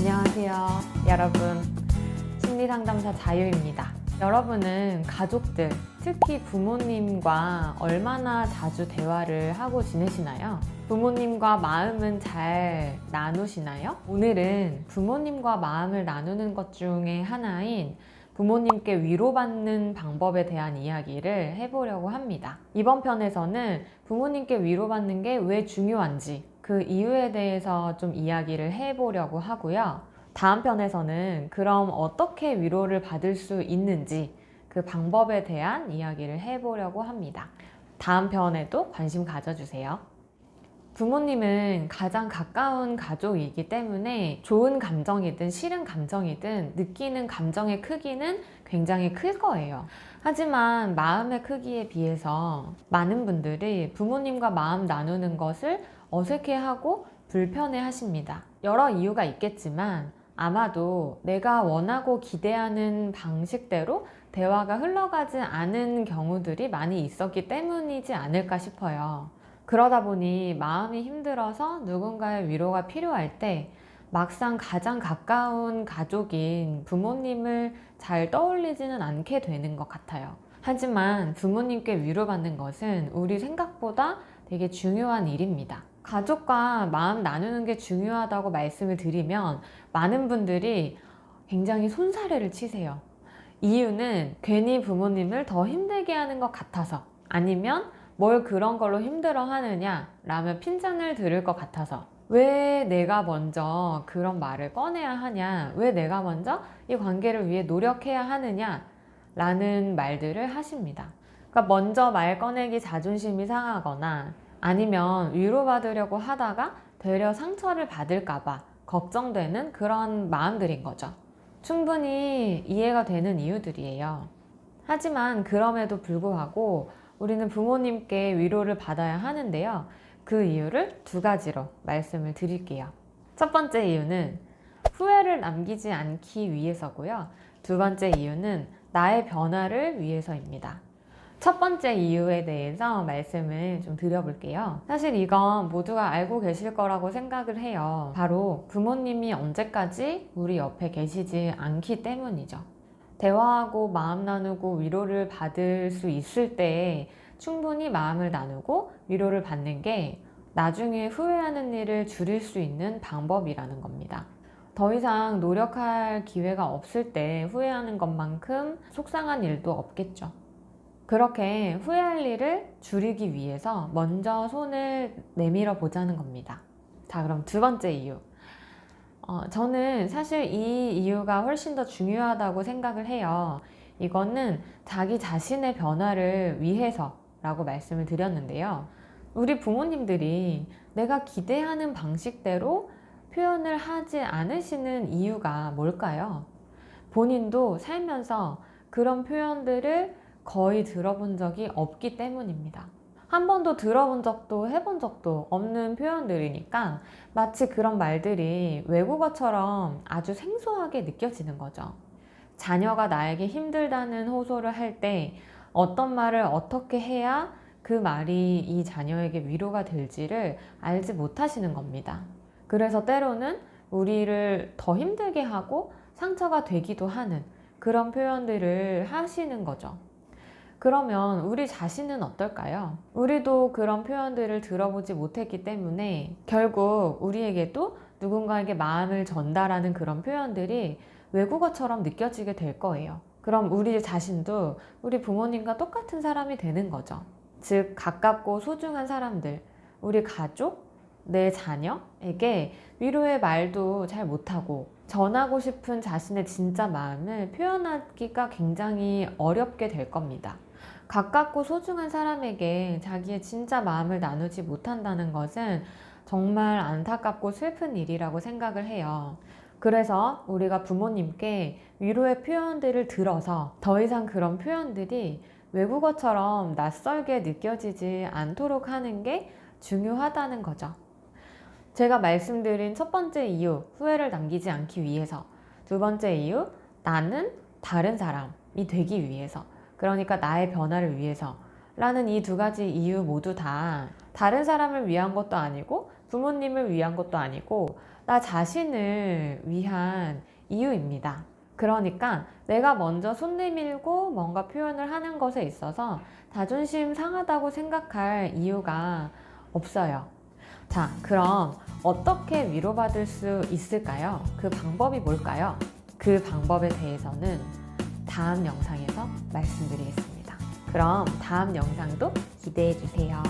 안녕하세요, 여러분. 심리상담사 자유입니다. 여러분은 가족들, 특히 부모님과 얼마나 자주 대화를 하고 지내시나요? 부모님과 마음은 잘 나누시나요? 오늘은 부모님과 마음을 나누는 것 중에 하나인 부모님께 위로받는 방법에 대한 이야기를 해보려고 합니다. 이번 편에서는 부모님께 위로받는 게 왜 중요한지 그 이유에 대해서 좀 이야기를 해보려고 하고요. 다음 편에서는 그럼 어떻게 위로를 받을 수 있는지 그 방법에 대한 이야기를 해보려고 합니다. 다음 편에도 관심 가져주세요. 부모님은 가장 가까운 가족이기 때문에 좋은 감정이든 싫은 감정이든 느끼는 감정의 크기는 굉장히 클 거예요. 하지만 마음의 크기에 비해서 많은 분들이 부모님과 마음 나누는 것을 어색해하고 불편해 하십니다. 여러 이유가 있겠지만 아마도 내가 원하고 기대하는 방식대로 대화가 흘러가지 않은 경우들이 많이 있었기 때문이지 않을까 싶어요. 그러다 보니 마음이 힘들어서 누군가의 위로가 필요할 때 막상 가장 가까운 가족인 부모님을 잘 떠올리지는 않게 되는 것 같아요. 하지만 부모님께 위로받는 것은 우리 생각보다 되게 중요한 일입니다. 가족과 마음 나누는 게 중요하다고 말씀을 드리면 많은 분들이 굉장히 손사래를 치세요. 이유는 괜히 부모님을 더 힘들게 하는 것 같아서, 아니면 뭘 그런 걸로 힘들어 하느냐 라며 핀잔을 들을 것 같아서, 왜 내가 먼저 그런 말을 꺼내야 하냐, 왜 내가 먼저 이 관계를 위해 노력해야 하느냐 라는 말들을 하십니다. 그러니까 먼저 말 꺼내기 자존심이 상하거나 아니면 위로받으려고 하다가 되려 상처를 받을까봐 걱정되는 그런 마음들인 거죠. 충분히 이해가 되는 이유들이에요. 하지만 그럼에도 불구하고 우리는 부모님께 위로를 받아야 하는데요. 그 이유를 두 가지로 말씀을 드릴게요. 첫 번째 이유는 후회를 남기지 않기 위해서고요. 두 번째 이유는 나의 변화를 위해서입니다. 첫 번째 이유에 대해서 말씀을 좀 드려볼게요. 사실 이건 모두가 알고 계실 거라고 생각을 해요. 바로 부모님이 언제까지 우리 옆에 계시지 않기 때문이죠. 대화하고 마음 나누고 위로를 받을 수 있을 때 충분히 마음을 나누고 위로를 받는 게 나중에 후회하는 일을 줄일 수 있는 방법이라는 겁니다. 더 이상 노력할 기회가 없을 때 후회하는 것만큼 속상한 일도 없겠죠. 그렇게 후회할 일을 줄이기 위해서 먼저 손을 내밀어 보자는 겁니다. 자, 그럼 두 번째 이유. 저는 사실 이 이유가 훨씬 더 중요하다고 생각을 해요. 이거는 자기 자신의 변화를 위해서라고 말씀을 드렸는데요. 우리 부모님들이 내가 기대하는 방식대로 표현을 하지 않으시는 이유가 뭘까요? 본인도 살면서 그런 표현들을 거의 들어본 적이 없기 때문입니다. 한 번도 들어본 적도 해본 적도 없는 표현들이니까 마치 그런 말들이 외국어처럼 아주 생소하게 느껴지는 거죠. 자녀가 나에게 힘들다는 호소를 할 때 어떤 말을 어떻게 해야 그 말이 이 자녀에게 위로가 될지를 알지 못하시는 겁니다. 그래서 때로는 우리를 더 힘들게 하고 상처가 되기도 하는 그런 표현들을 하시는 거죠. 그러면 우리 자신은 어떨까요? 우리도 그런 표현들을 들어보지 못했기 때문에 결국 우리에게도 누군가에게 마음을 전달하는 그런 표현들이 외국어처럼 느껴지게 될 거예요. 그럼 우리 자신도 우리 부모님과 똑같은 사람이 되는 거죠. 즉, 가깝고 소중한 사람들, 우리 가족, 내 자녀에게 위로의 말도 잘 못하고 전하고 싶은 자신의 진짜 마음을 표현하기가 굉장히 어렵게 될 겁니다. 가깝고 소중한 사람에게 자기의 진짜 마음을 나누지 못한다는 것은 정말 안타깝고 슬픈 일이라고 생각을 해요. 그래서 우리가 부모님께 위로의 표현들을 들어서 더 이상 그런 표현들이 외국어처럼 낯설게 느껴지지 않도록 하는 게 중요하다는 거죠. 제가 말씀드린 첫 번째 이유, 후회를 남기지 않기 위해서. 두 번째 이유, 나는 다른 사람이 되기 위해서. 그러니까 나의 변화를 위해서 라는 이 두 가지 이유 모두 다 다른 사람을 위한 것도 아니고 부모님을 위한 것도 아니고 나 자신을 위한 이유입니다. 그러니까 내가 먼저 손 내밀고 뭔가 표현을 하는 것에 있어서 자존심 상하다고 생각할 이유가 없어요. 자, 그럼 어떻게 위로받을 수 있을까요? 그 방법이 뭘까요? 그 방법에 대해서는 다음 영상에서 말씀드리겠습니다. 그럼 다음 영상도 기대해 주세요.